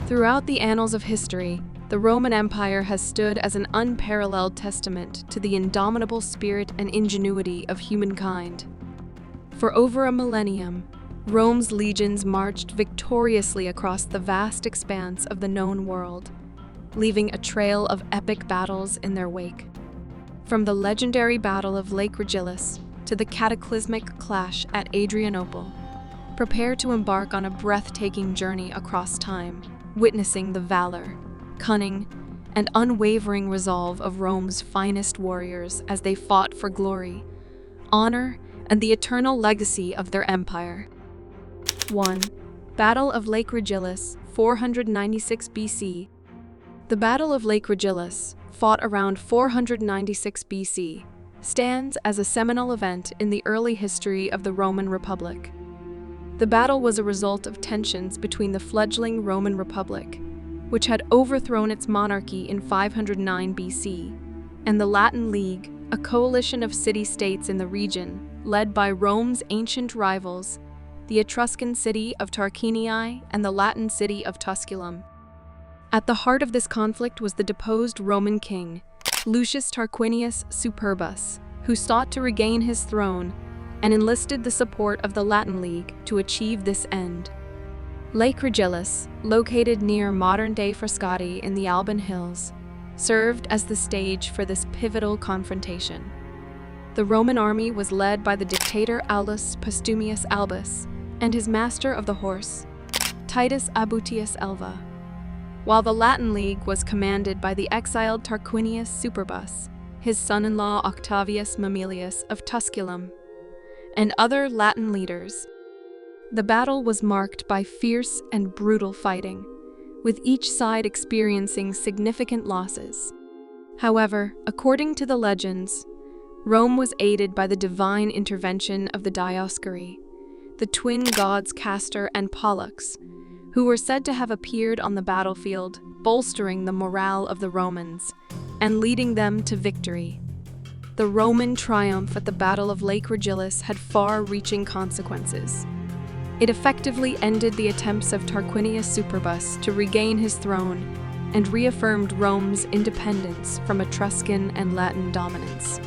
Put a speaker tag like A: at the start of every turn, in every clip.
A: Throughout the annals of history, the Roman Empire has stood as an unparalleled testament to the indomitable spirit and ingenuity of humankind. For over a millennium, Rome's legions marched victoriously across the vast expanse of the known world, leaving a trail of epic battles in their wake. From the legendary Battle of Lake Regillus to the cataclysmic clash at Adrianople, prepare to embark on a breathtaking journey across time, witnessing the valor, cunning, and unwavering resolve of Rome's finest warriors as they fought for glory, honor, and the eternal legacy of their empire. 1. Battle of Lake Regillus, 496 BC. The Battle of Lake Regillus, fought around 496 BC, stands as a seminal event in the early history of the Roman Republic. The battle was a result of tensions between the fledgling Roman Republic, which had overthrown its monarchy in 509 BC, and the Latin League, a coalition of city-states in the region, led by Rome's ancient rivals, the Etruscan city of Tarquinii and the Latin city of Tusculum. At the heart of this conflict was the deposed Roman king, Lucius Tarquinius Superbus, who sought to regain his throne and enlisted the support of the Latin League to achieve this end. Lake Regillus, located near modern-day Frascati in the Alban Hills, served as the stage for this pivotal confrontation. The Roman army was led by the dictator Aulus Postumius Albus and his master of the horse, Titus Abutius Elva, while the Latin League was commanded by the exiled Tarquinius Superbus, his son-in-law Octavius Mamilius of Tusculum, and other Latin leaders. The battle was marked by fierce and brutal fighting, with each side experiencing significant losses. However, according to the legends, Rome was aided by the divine intervention of the Dioscuri, the twin gods Castor and Pollux, who were said to have appeared on the battlefield, bolstering the morale of the Romans and leading them to victory. The Roman triumph at the Battle of Lake Regillus had far-reaching consequences. It effectively ended the attempts of Tarquinius Superbus to regain his throne and reaffirmed Rome's independence from Etruscan and Latin dominance.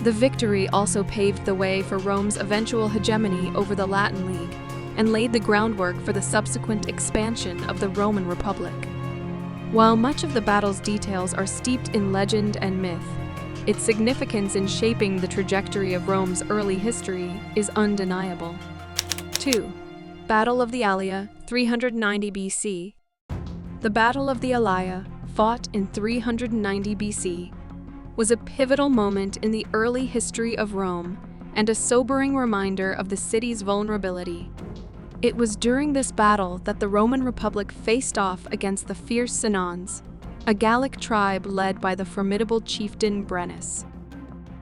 A: The victory also paved the way for Rome's eventual hegemony over the Latin League and laid the groundwork for the subsequent expansion of the Roman Republic. While much of the battle's details are steeped in legend and myth, its significance in shaping the trajectory of Rome's early history is undeniable. 2. Battle of the Alia, 390 BC. The Battle of the Alia, fought in 390 BC, was a pivotal moment in the early history of Rome and a sobering reminder of the city's vulnerability. It was during this battle that the Roman Republic faced off against the fierce Senons, a Gallic tribe led by the formidable chieftain Brennus.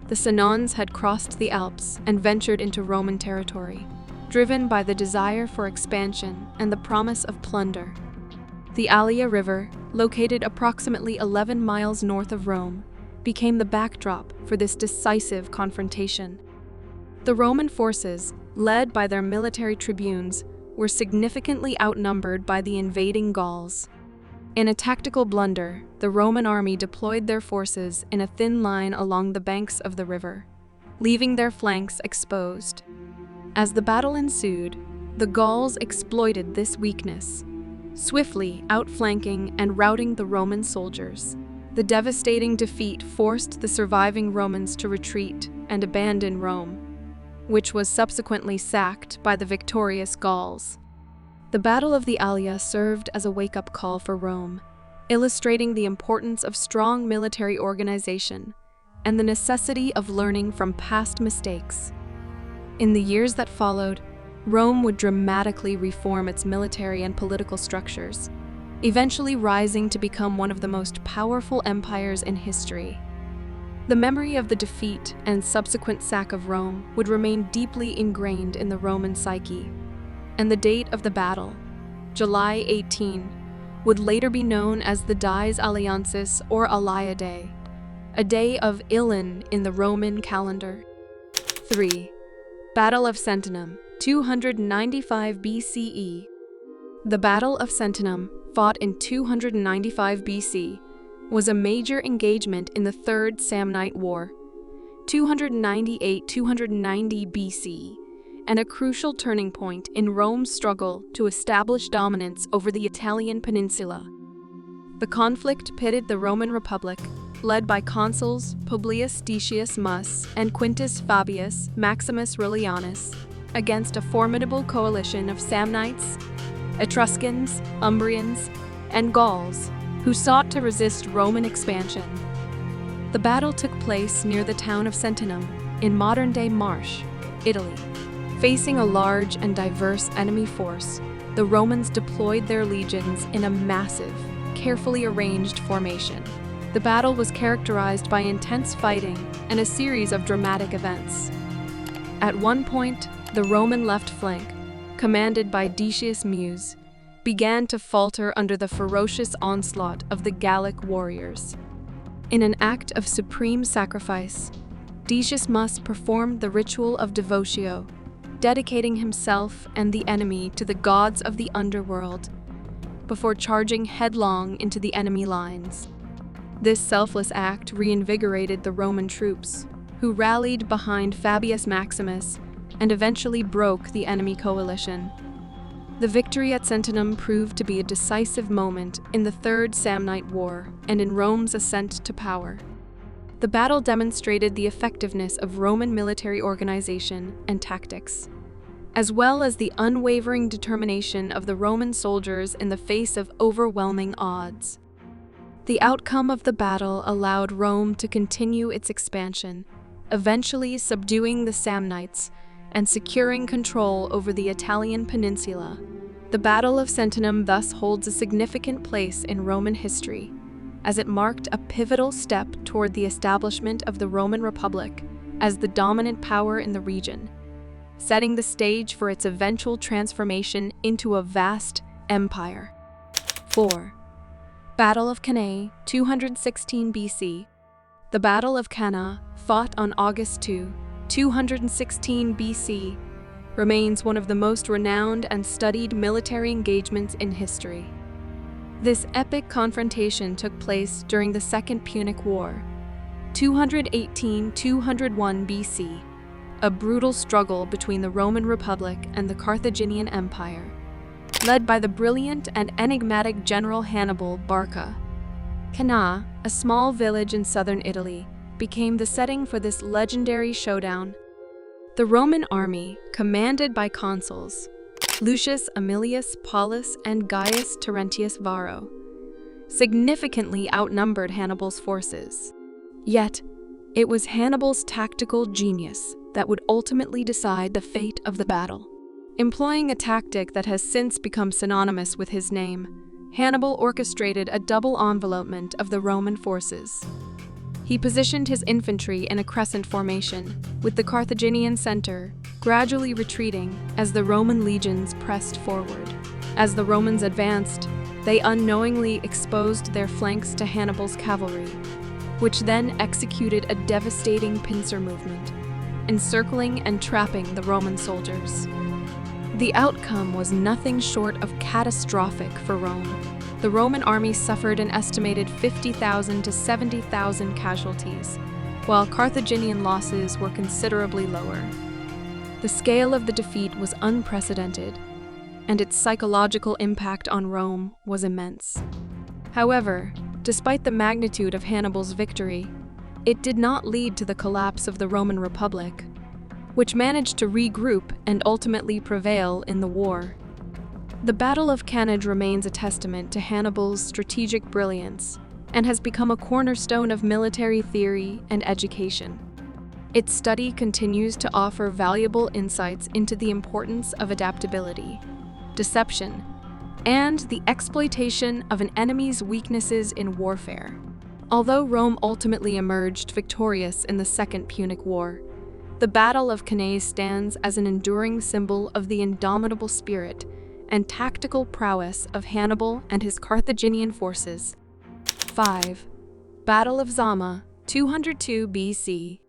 A: The Senons had crossed the Alps and ventured into Roman territory, driven by the desire for expansion and the promise of plunder. The Alia River, located approximately 11 miles north of Rome, became the backdrop for this decisive confrontation. The Roman forces, led by their military tribunes, were significantly outnumbered by the invading Gauls. In a tactical blunder, the Roman army deployed their forces in a thin line along the banks of the river, leaving their flanks exposed. As the battle ensued, the Gauls exploited this weakness, swiftly outflanking and routing the Roman soldiers. The devastating defeat forced the surviving Romans to retreat and abandon Rome, which was subsequently sacked by the victorious Gauls. The Battle of the Alia served as a wake-up call for Rome, illustrating the importance of strong military organization and the necessity of learning from past mistakes. In the years that followed, Rome would dramatically reform its military and political structures, eventually rising to become one of the most powerful empires in history. The memory of the defeat and subsequent sack of Rome would remain deeply ingrained in the Roman psyche, and the date of the battle, July 18, would later be known as the Dies Aliensis or Alia Day, a day of Milan in the Roman calendar. 3. Battle of Sentinum, 295 BCE. The Battle of Sentinum, fought in 295 BC, was a major engagement in the Third Samnite War, 298–290 BC, and a crucial turning point in Rome's struggle to establish dominance over the Italian peninsula. The conflict pitted the Roman Republic, led by consuls Publius Decius Mus and Quintus Fabius Maximus Rullianus, against a formidable coalition of Samnites, Etruscans, Umbrians, and Gauls, who sought to resist Roman expansion. The battle took place near the town of Sentinum, in modern-day Marche, Italy. Facing a large and diverse enemy force, the Romans deployed their legions in a massive, carefully arranged formation. The battle was characterized by intense fighting and a series of dramatic events. At one point, the Roman left flank, commanded by Decius Mus, began to falter under the ferocious onslaught of the Gallic warriors. In an act of supreme sacrifice, Decius Mus performed the ritual of devotio, dedicating himself and the enemy to the gods of the underworld, before charging headlong into the enemy lines. This selfless act reinvigorated the Roman troops, who rallied behind Fabius Maximus and eventually broke the enemy coalition. The victory at Sentinum proved to be a decisive moment in the Third Samnite War and in Rome's ascent to power. The battle demonstrated the effectiveness of Roman military organization and tactics, as well as the unwavering determination of the Roman soldiers in the face of overwhelming odds. The outcome of the battle allowed Rome to continue its expansion, eventually subduing the Samnites and securing control over the Italian peninsula. The Battle of Sentinum thus holds a significant place in Roman history, as it marked a pivotal step toward the establishment of the Roman Republic as the dominant power in the region, setting the stage for its eventual transformation into a vast empire. 4. Battle of Cannae, 216 BC. The Battle of Cannae, fought on August 2, 216 BC, remains one of the most renowned and studied military engagements in history. This epic confrontation took place during the Second Punic War, 218–201 BC, a brutal struggle between the Roman Republic and the Carthaginian Empire, led by the brilliant and enigmatic General Hannibal Barca. Cannae, a small village in southern Italy, became the setting for this legendary showdown. The Roman army, commanded by consuls Lucius Aemilius Paulus and Gaius Terentius Varro, significantly outnumbered Hannibal's forces. Yet, it was Hannibal's tactical genius that would ultimately decide the fate of the battle. Employing a tactic that has since become synonymous with his name, Hannibal orchestrated a double envelopment of the Roman forces. He positioned his infantry in a crescent formation, with the Carthaginian center gradually retreating as the Roman legions pressed forward. As the Romans advanced, they unknowingly exposed their flanks to Hannibal's cavalry, which then executed a devastating pincer movement, encircling and trapping the Roman soldiers. The outcome was nothing short of catastrophic for Rome. The Roman army suffered an estimated 50,000 to 70,000 casualties, while Carthaginian losses were considerably lower. The scale of the defeat was unprecedented, and its psychological impact on Rome was immense. However, despite the magnitude of Hannibal's victory, it did not lead to the collapse of the Roman Republic, which managed to regroup and ultimately prevail in the war. The Battle of Cannae remains a testament to Hannibal's strategic brilliance and has become a cornerstone of military theory and education. Its study continues to offer valuable insights into the importance of adaptability, deception, and the exploitation of an enemy's weaknesses in warfare. Although Rome ultimately emerged victorious in the Second Punic War, the Battle of Cannae stands as an enduring symbol of the indomitable spirit and tactical prowess of Hannibal and his Carthaginian forces. 5. Battle of Zama, 202 BC.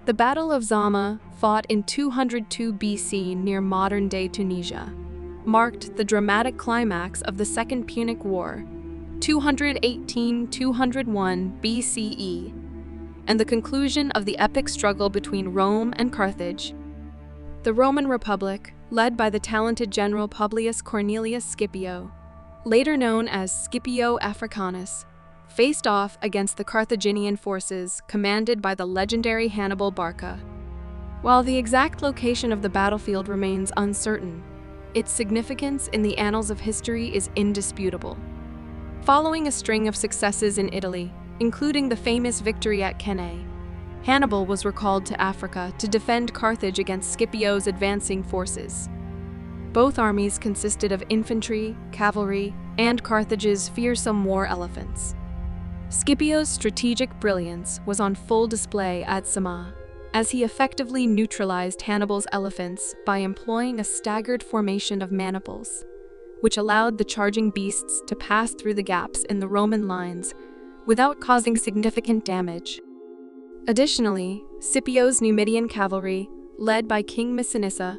A: The Battle of Zama, fought in 202 BC near modern-day Tunisia, marked the dramatic climax of the Second Punic War, 218–201 BCE, and the conclusion of the epic struggle between Rome and Carthage. The Roman Republic, led by the talented general Publius Cornelius Scipio, later known as Scipio Africanus, faced off against the Carthaginian forces commanded by the legendary Hannibal Barca. While the exact location of the battlefield remains uncertain, its significance in the annals of history is indisputable. Following a string of successes in Italy, including the famous victory at Cannae, Hannibal was recalled to Africa to defend Carthage against Scipio's advancing forces. Both armies consisted of infantry, cavalry, and Carthage's fearsome war elephants. Scipio's strategic brilliance was on full display at Zama, as he effectively neutralized Hannibal's elephants by employing a staggered formation of maniples, which allowed the charging beasts to pass through the gaps in the Roman lines without causing significant damage. Additionally, Scipio's Numidian cavalry, led by King Massinissa,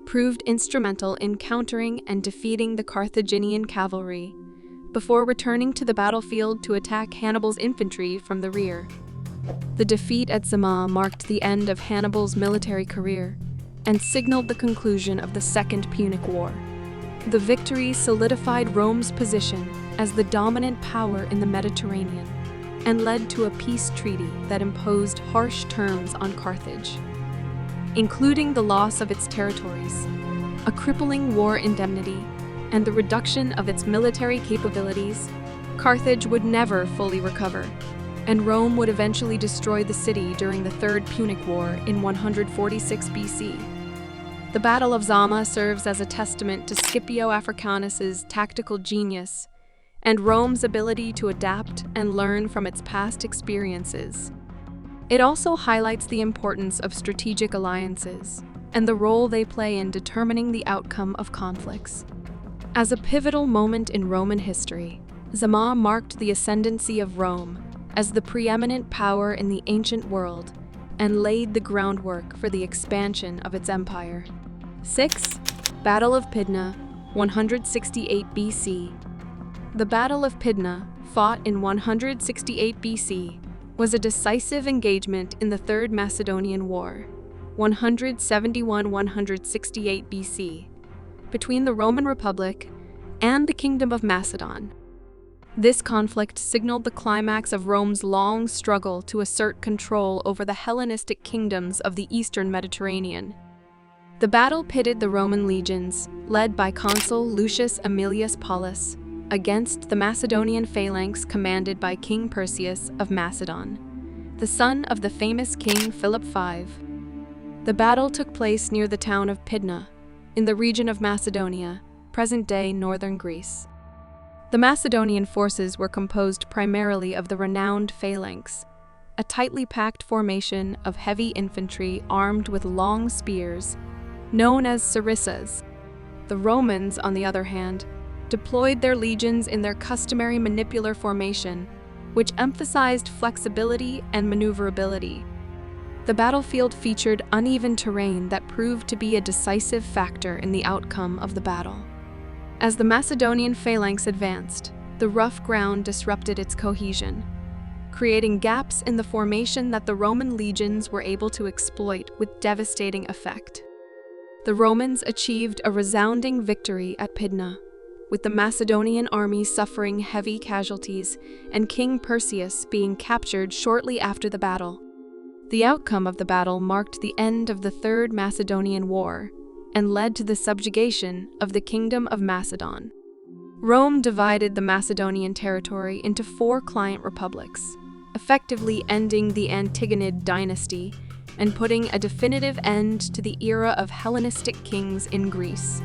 A: proved instrumental in countering and defeating the Carthaginian cavalry, before returning to the battlefield to attack Hannibal's infantry from the rear. The defeat at Zama marked the end of Hannibal's military career and signaled the conclusion of the Second Punic War. The victory solidified Rome's position as the dominant power in the Mediterranean and led to a peace treaty that imposed harsh terms on Carthage, including the loss of its territories, a crippling war indemnity, and the reduction of its military capabilities. Carthage would never fully recover, and Rome would eventually destroy the city during the Third Punic War in 146 BC. The Battle of Zama serves as a testament to Scipio Africanus's tactical genius and Rome's ability to adapt and learn from its past experiences. It also highlights the importance of strategic alliances and the role they play in determining the outcome of conflicts. As a pivotal moment in Roman history, Zama marked the ascendancy of Rome as the preeminent power in the ancient world and laid the groundwork for the expansion of its empire. 6. Battle of Pydna, 168 BC. The Battle of Pydna, fought in 168 BC, was a decisive engagement in the Third Macedonian War, 171–168 BC, between the Roman Republic and the Kingdom of Macedon. This conflict signaled the climax of Rome's long struggle to assert control over the Hellenistic kingdoms of the Eastern Mediterranean. The battle pitted the Roman legions, led by consul Lucius Aemilius Paulus, against the Macedonian phalanx commanded by King Perseus of Macedon, the son of the famous King Philip V. The battle took place near the town of Pydna, in the region of Macedonia, present-day northern Greece. The Macedonian forces were composed primarily of the renowned phalanx, a tightly packed formation of heavy infantry armed with long spears, known as sarissas. The Romans, on the other hand, deployed their legions in their customary manipular formation, which emphasized flexibility and maneuverability. The battlefield featured uneven terrain that proved to be a decisive factor in the outcome of the battle. As the Macedonian phalanx advanced, the rough ground disrupted its cohesion, creating gaps in the formation that the Roman legions were able to exploit with devastating effect. The Romans achieved a resounding victory at Pydna, with the Macedonian army suffering heavy casualties and King Perseus being captured shortly after the battle. The outcome of the battle marked the end of the Third Macedonian War and led to the subjugation of the Kingdom of Macedon. Rome divided the Macedonian territory into 4 client republics, effectively ending the Antigonid dynasty and putting a definitive end to the era of Hellenistic kings in Greece.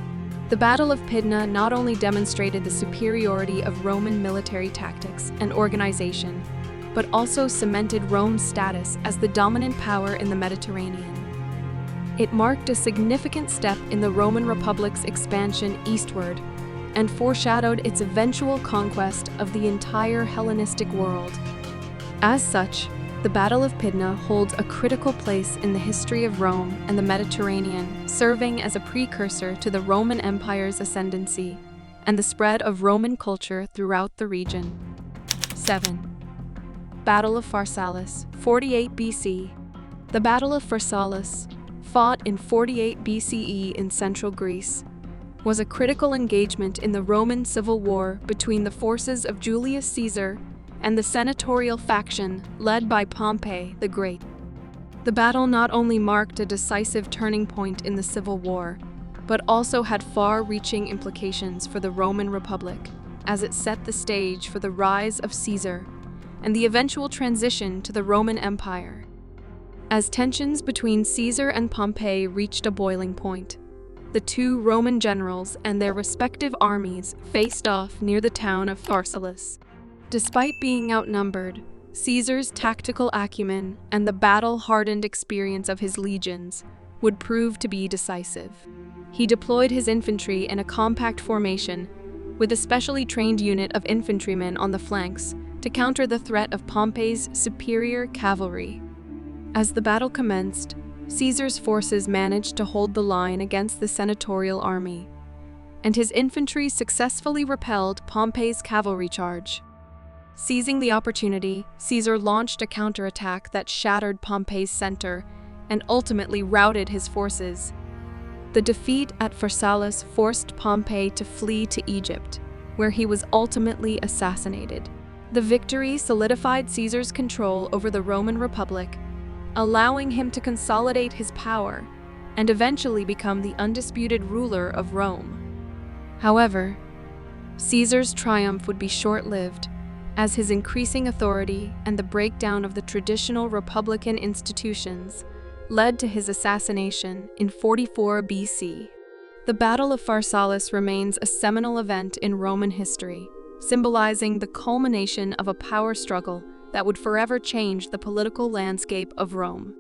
A: The Battle of Pydna not only demonstrated the superiority of Roman military tactics and organization, but also cemented Rome's status as the dominant power in the Mediterranean. It marked a significant step in the Roman Republic's expansion eastward and foreshadowed its eventual conquest of the entire Hellenistic world. As such, The Battle of Pydna holds a critical place in the history of Rome and the Mediterranean, serving as a precursor to the Roman Empire's ascendancy and the spread of Roman culture throughout the region. 7. Battle of Pharsalus, 48 BC. The Battle of Pharsalus, fought in 48 BCE in central Greece, was a critical engagement in the Roman civil war between the forces of Julius Caesar and the senatorial faction led by Pompey the Great. The battle not only marked a decisive turning point in the civil war, but also had far-reaching implications for the Roman Republic, as it set the stage for the rise of Caesar and the eventual transition to the Roman Empire. As tensions between Caesar and Pompey reached a boiling point, the two Roman generals and their respective armies faced off near the town of Pharsalus. Despite being outnumbered, Caesar's tactical acumen and the battle-hardened experience of his legions would prove to be decisive. He deployed his infantry in a compact formation, with a specially trained unit of infantrymen on the flanks to counter the threat of Pompey's superior cavalry. As the battle commenced, Caesar's forces managed to hold the line against the senatorial army, and his infantry successfully repelled Pompey's cavalry charge. Seizing the opportunity, Caesar launched a counterattack that shattered Pompey's center and ultimately routed his forces. The defeat at Pharsalus forced Pompey to flee to Egypt, where he was ultimately assassinated. The victory solidified Caesar's control over the Roman Republic, allowing him to consolidate his power and eventually become the undisputed ruler of Rome. However, Caesar's triumph would be short-lived, as his increasing authority and the breakdown of the traditional republican institutions led to his assassination in 44 BC. The Battle of Pharsalus remains a seminal event in Roman history, symbolizing the culmination of a power struggle that would forever change the political landscape of Rome.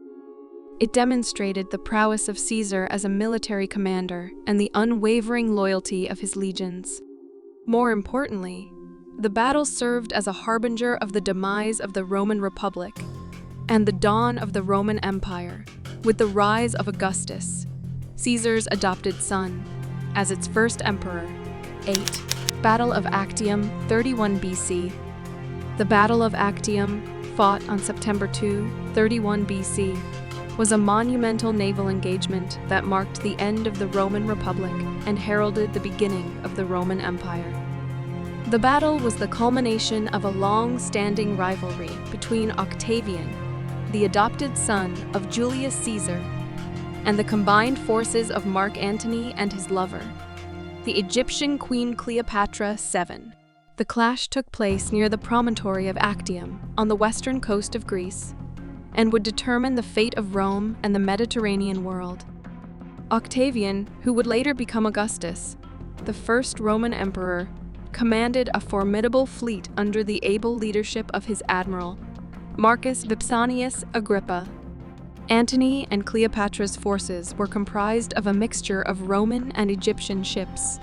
A: It demonstrated the prowess of Caesar as a military commander and the unwavering loyalty of his legions. More importantly, the battle served as a harbinger of the demise of the Roman Republic and the dawn of the Roman Empire, with the rise of Augustus, Caesar's adopted son, as its first emperor. 8. Battle of Actium, 31 BC. The Battle of Actium, fought on September 2, 31 BC, was a monumental naval engagement that marked the end of the Roman Republic and heralded the beginning of the Roman Empire. The battle was the culmination of a long-standing rivalry between Octavian, the adopted son of Julius Caesar, and the combined forces of Mark Antony and his lover, the Egyptian Queen Cleopatra. 7. The clash took place near the promontory of Actium on the western coast of Greece, and would determine the fate of Rome and the Mediterranean world. Octavian, who would later become Augustus, the first Roman emperor, commanded a formidable fleet under the able leadership of his admiral, Marcus Vipsanius Agrippa. Antony and Cleopatra's forces were comprised of a mixture of Roman and Egyptian ships.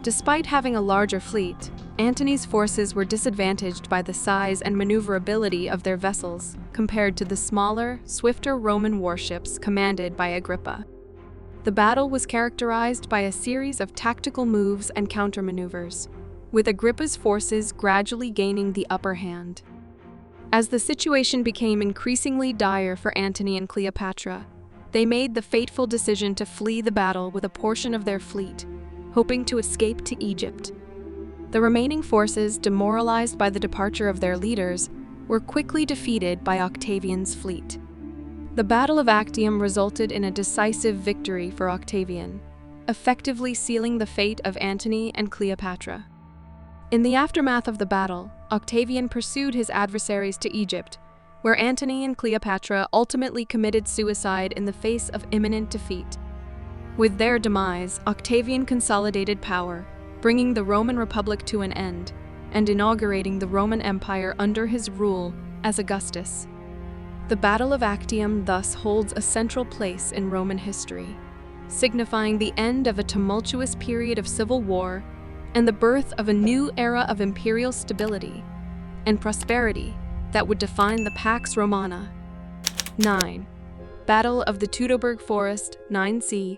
A: Despite having a larger fleet, Antony's forces were disadvantaged by the size and maneuverability of their vessels compared to the smaller, swifter Roman warships commanded by Agrippa. The battle was characterized by a series of tactical moves and countermaneuvers, with Agrippa's forces gradually gaining the upper hand. As the situation became increasingly dire for Antony and Cleopatra, they made the fateful decision to flee the battle with a portion of their fleet, hoping to escape to Egypt. The remaining forces, demoralized by the departure of their leaders, were quickly defeated by Octavian's fleet. The Battle of Actium resulted in a decisive victory for Octavian, effectively sealing the fate of Antony and Cleopatra. In the aftermath of the battle, Octavian pursued his adversaries to Egypt, where Antony and Cleopatra ultimately committed suicide in the face of imminent defeat. With their demise, Octavian consolidated power, bringing the Roman Republic to an end, and inaugurating the Roman Empire under his rule as Augustus. The Battle of Actium thus holds a central place in Roman history, signifying the end of a tumultuous period of civil war and the birth of a new era of imperial stability and prosperity that would define the Pax Romana. 9. Battle of the Tberg Forest, 9c.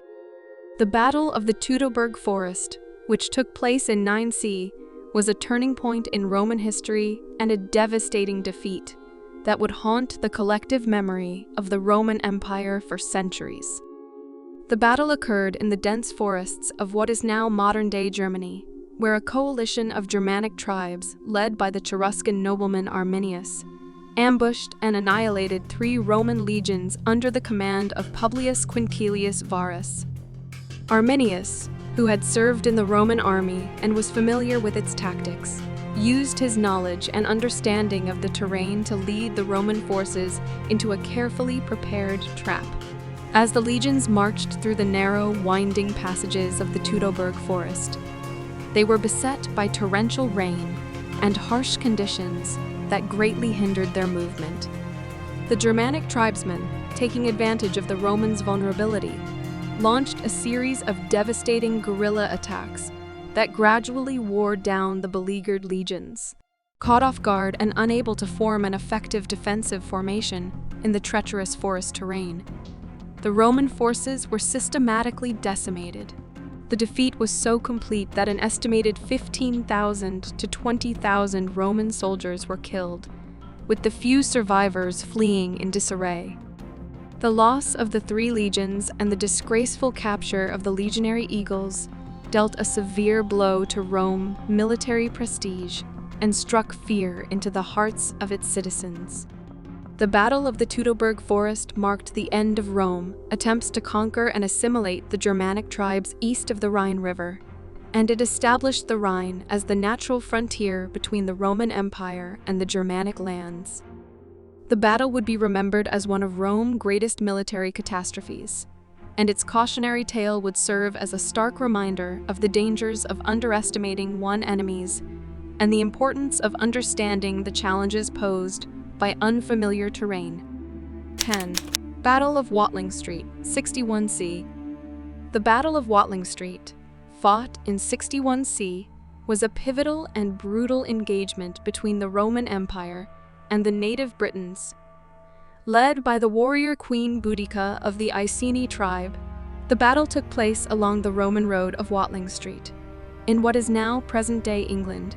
A: The Battle of the Tberg Forest, which took place in 9c, was a turning point in Roman history and a devastating defeat that would haunt the collective memory of the Roman Empire for centuries. The battle occurred in the dense forests of what is now modern-day Germany, where a coalition of Germanic tribes, led by the Cheruscan nobleman Arminius, ambushed and annihilated 3 Roman legions under the command of Publius Quinctilius Varus. Arminius, who had served in the Roman army and was familiar with its tactics, used his knowledge and understanding of the terrain to lead the Roman forces into a carefully prepared trap. As the legions marched through the narrow, winding passages of the Tberg forest, they were beset by torrential rain and harsh conditions that greatly hindered their movement. The Germanic tribesmen, taking advantage of the Romans' vulnerability, launched a series of devastating guerrilla attacks that gradually wore down the beleaguered legions. Caught off guard and unable to form an effective defensive formation in the treacherous forest terrain, the Roman forces were systematically decimated. The defeat was so complete that an estimated 15,000 to 20,000 Roman soldiers were killed, with the few survivors fleeing in disarray. The loss of the 3 legions and the disgraceful capture of the legionary eagles dealt a severe blow to Rome's military prestige and struck fear into the hearts of its citizens. The Battle of the Tberg Forest marked the end of Rome's attempts to conquer and assimilate the Germanic tribes east of the Rhine River, and it established the Rhine as the natural frontier between the Roman Empire and the Germanic lands. The battle would be remembered as one of Rome's greatest military catastrophes, and its cautionary tale would serve as a stark reminder of the dangers of underestimating one's enemies and the importance of understanding the challenges posed by unfamiliar terrain. 10. Battle of Watling Street, 61c. The Battle of Watling Street, fought in 61c, was a pivotal and brutal engagement between the Roman Empire and the native Britons. Led by the warrior Queen Boudica of the Iceni tribe, the battle took place along the Roman road of Watling Street, in what is now present-day England,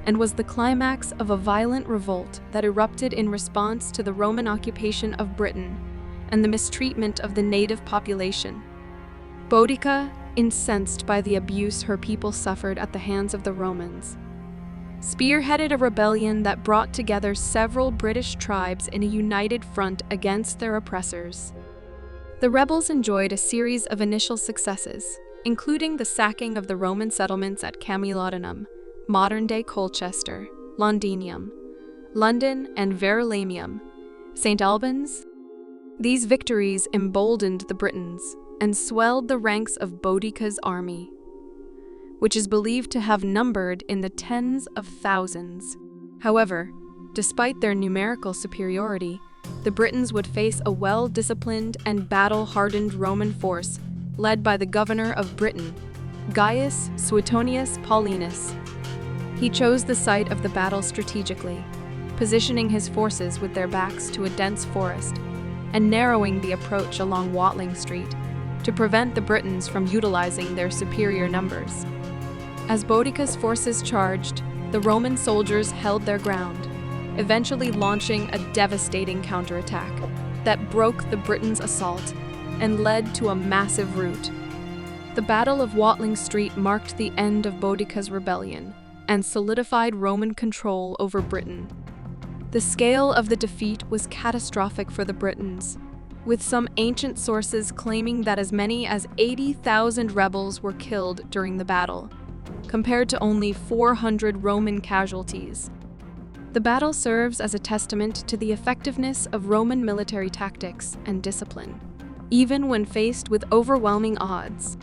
A: and was the climax of a violent revolt that erupted in response to the Roman occupation of Britain and the mistreatment of the native population. Boudica, incensed by the abuse her people suffered at the hands of the Romans, spearheaded a rebellion that brought together several British tribes in a united front against their oppressors. The rebels enjoyed a series of initial successes, including the sacking of the Roman settlements at Camulodunum, modern-day Colchester, Londinium, London, and Verulamium, St. Albans. These victories emboldened the Britons and swelled the ranks of Boudica's army, which is believed to have numbered in the tens of thousands. However, despite their numerical superiority, the Britons would face a well-disciplined and battle-hardened Roman force led by the governor of Britain, Gaius Suetonius Paulinus. He chose the site of the battle strategically, positioning his forces with their backs to a dense forest and narrowing the approach along Watling Street to prevent the Britons from utilizing their superior numbers. As Boudica's forces charged, the Roman soldiers held their ground, eventually launching a devastating counterattack that broke the Britons' assault and led to a massive rout. The Battle of Watling Street marked the end of Boudica's rebellion and solidified Roman control over Britain. The scale of the defeat was catastrophic for the Britons, with some ancient sources claiming that as many as 80,000 rebels were killed during the battle, compared to only 400 Roman casualties. The battle serves as a testament to the effectiveness of Roman military tactics and discipline, even when faced with overwhelming odds.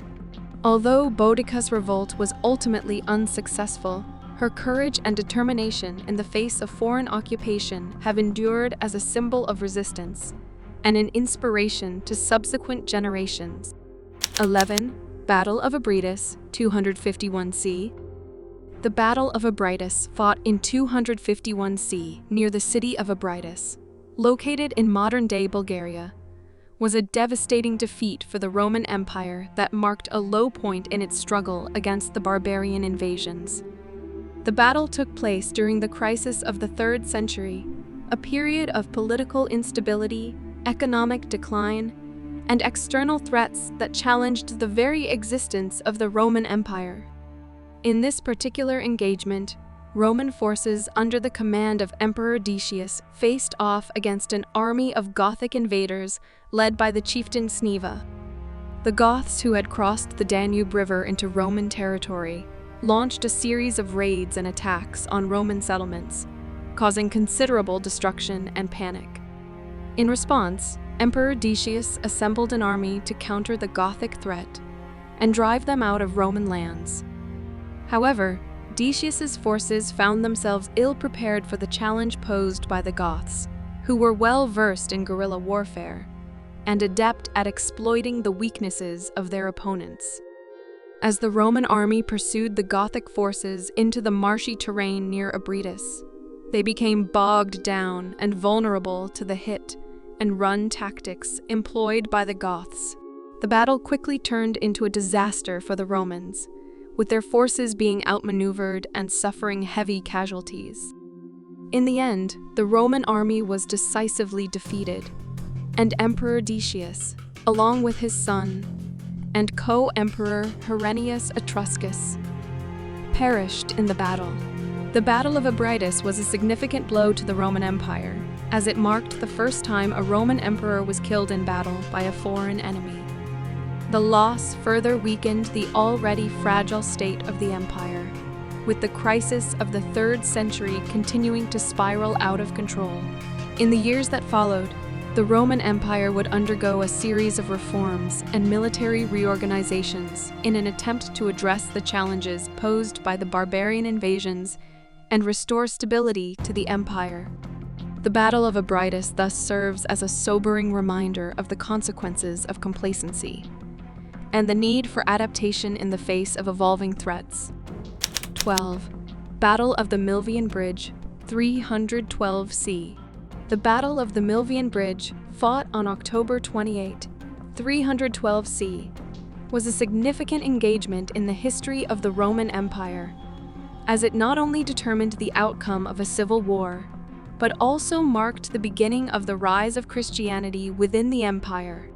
A: Although Boudica's revolt was ultimately unsuccessful, her courage and determination in the face of foreign occupation have endured as a symbol of resistance and an inspiration to subsequent generations. 11. Battle of Abitus, 251c. The Battle of Abitus, fought in 251 C near the city of Abitus, located in modern-day Bulgaria, was a devastating defeat for the Roman Empire that marked a low point in its struggle against the barbarian invasions. The battle took place during the crisis of the 3rd century, a period of political instability, economic decline, and external threats that challenged the very existence of the Roman Empire. In this particular engagement, Roman forces under the command of Emperor Decius faced off against an army of Gothic invaders led by the chieftain Sneva. The Goths, who had crossed the Danube River into Roman territory, launched a series of raids and attacks on Roman settlements, causing considerable destruction and panic. In response, Emperor Decius assembled an army to counter the Gothic threat and drive them out of Roman lands. However, Decius's forces found themselves ill-prepared for the challenge posed by the Goths, who were well versed in guerrilla warfare and adept at exploiting the weaknesses of their opponents. As the Roman army pursued the Gothic forces into the marshy terrain near Abitus, they became bogged down and vulnerable to the hit-and-run tactics employed by the Goths. The battle quickly turned into a disaster for the Romans, with their forces being outmaneuvered and suffering heavy casualties. In the end, the Roman army was decisively defeated, and Emperor Decius, along with his son and co-emperor Herennius Etruscus, perished in the battle. The Battle of Abitus was a significant blow to the Roman Empire, as it marked the first time a Roman emperor was killed in battle by a foreign enemy. The loss further weakened the already fragile state of the empire, with the crisis of the 3rd century continuing to spiral out of control. In the years that followed, the Roman Empire would undergo a series of reforms and military reorganizations in an attempt to address the challenges posed by the barbarian invasions and restore stability to the empire. The Battle of Abitus thus serves as a sobering reminder of the consequences of complacency and the need for adaptation in the face of evolving threats. 12. Battle of the Milvian Bridge, 312 C. The Battle of the Milvian Bridge, fought on October 28, 312 C, was a significant engagement in the history of the Roman Empire, as it not only determined the outcome of a civil war, but also marked the beginning of the rise of Christianity within the empire.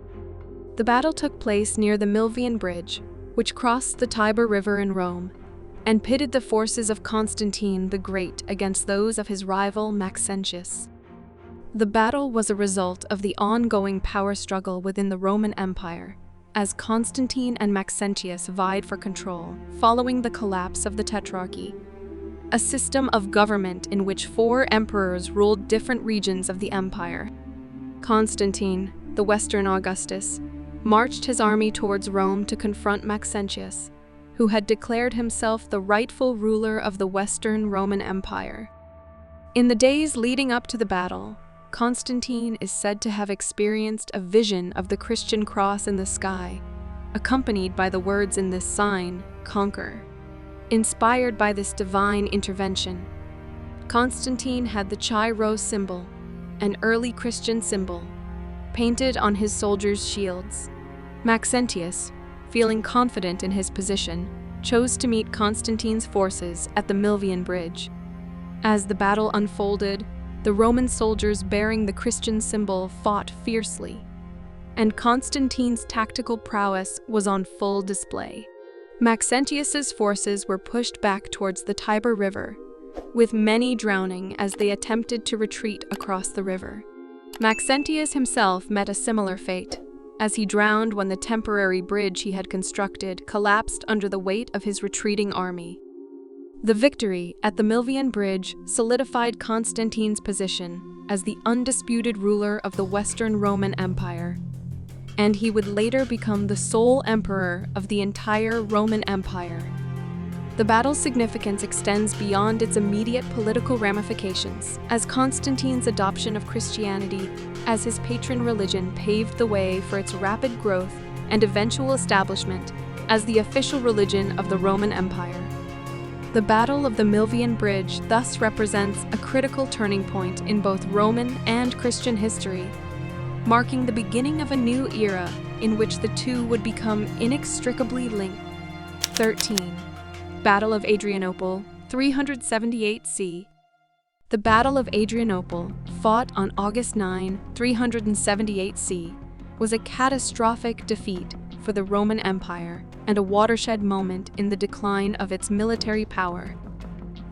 A: The battle took place near the Milvian Bridge, which crossed the Tiber River in Rome, and pitted the forces of Constantine the Great against those of his rival Maxentius. The battle was a result of the ongoing power struggle within the Roman Empire, as Constantine and Maxentius vied for control following the collapse of the Tetrarchy, a system of government in which 4 emperors ruled different regions of the empire. Constantine, the Western Augustus, marched his army towards Rome to confront Maxentius, who had declared himself the rightful ruler of the Western Roman Empire. In the days leading up to the battle, Constantine is said to have experienced a vision of the Christian cross in the sky, accompanied by the words in this sign, "Conquer." Inspired by this divine intervention, Constantine had the Chi Rho symbol, an early Christian symbol, painted on his soldiers' shields. Maxentius, feeling confident in his position, chose to meet Constantine's forces at the Milvian Bridge. As the battle unfolded, the Roman soldiers bearing the Christian symbol fought fiercely, and Constantine's tactical prowess was on full display. Maxentius's forces were pushed back towards the Tiber River, with many drowning as they attempted to retreat across the river. Maxentius himself met a similar fate, as he drowned when the temporary bridge he had constructed collapsed under the weight of his retreating army. The victory at the Milvian Bridge solidified Constantine's position as the undisputed ruler of the Western Roman Empire, and he would later become the sole emperor of the entire Roman Empire. The battle's significance extends beyond its immediate political ramifications, as Constantine's adoption of Christianity as his patron religion paved the way for its rapid growth and eventual establishment as the official religion of the Roman Empire. The Battle of the Milvian Bridge thus represents a critical turning point in both Roman and Christian history, marking the beginning of a new era in which the two would become inextricably linked. 13. Battle of Adrianople, 378 C. The Battle of Adrianople, fought on August 9, 378 C, was a catastrophic defeat for the Roman Empire and a watershed moment in the decline of its military power.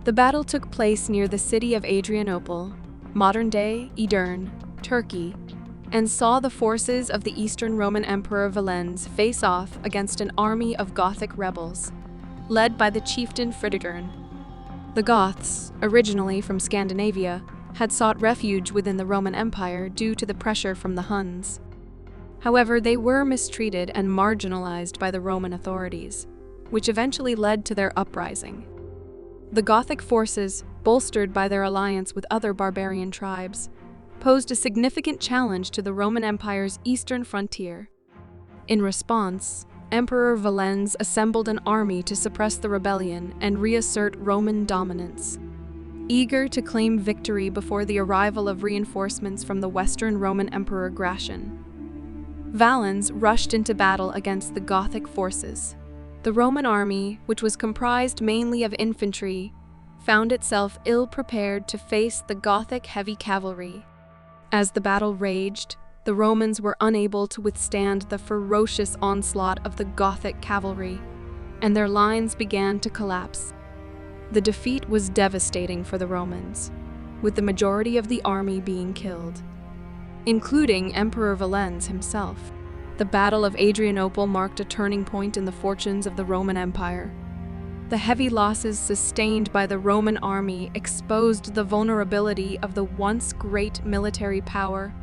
A: The battle took place near the city of Adrianople, modern-day Edirne, Turkey, and saw the forces of the Eastern Roman Emperor Valens face off against an army of Gothic rebels, led by the chieftain Fritigern. The Goths, originally from Scandinavia, had sought refuge within the Roman Empire due to the pressure from the Huns. However, they were mistreated and marginalized by the Roman authorities, which eventually led to their uprising. The Gothic forces, bolstered by their alliance with other barbarian tribes, posed a significant challenge to the Roman Empire's eastern frontier. In response, Emperor Valens assembled an army to suppress the rebellion and reassert Roman dominance. Eager to claim victory before the arrival of reinforcements from the Western Roman Emperor Gratian, Valens rushed into battle against the Gothic forces. The Roman army, which was comprised mainly of infantry, found itself ill-prepared to face the Gothic heavy cavalry. As the battle raged, the Romans were unable to withstand the ferocious onslaught of the Gothic cavalry, and their lines began to collapse. The defeat was devastating for the Romans, with the majority of the army being killed, including Emperor Valens himself. The Battle of Adrianople marked a turning point in the fortunes of the Roman Empire. The heavy losses sustained by the Roman army exposed the vulnerability of the once great military power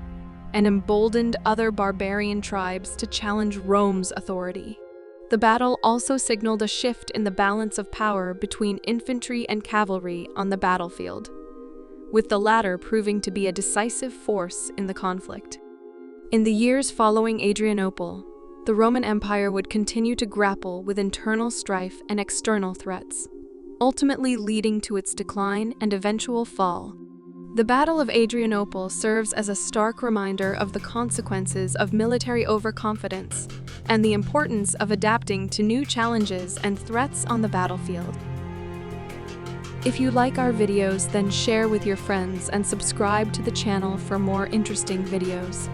A: and emboldened other barbarian tribes to challenge Rome's authority. The battle also signaled a shift in the balance of power between infantry and cavalry on the battlefield, with the latter proving to be a decisive force in the conflict. In the years following Adrianople, the Roman Empire would continue to grapple with internal strife and external threats, ultimately leading to its decline and eventual fall. The Battle of Adrianople serves as a stark reminder of the consequences of military overconfidence and the importance of adapting to new challenges and threats on the battlefield. If you like our videos, then share with your friends and subscribe to the channel for more interesting videos.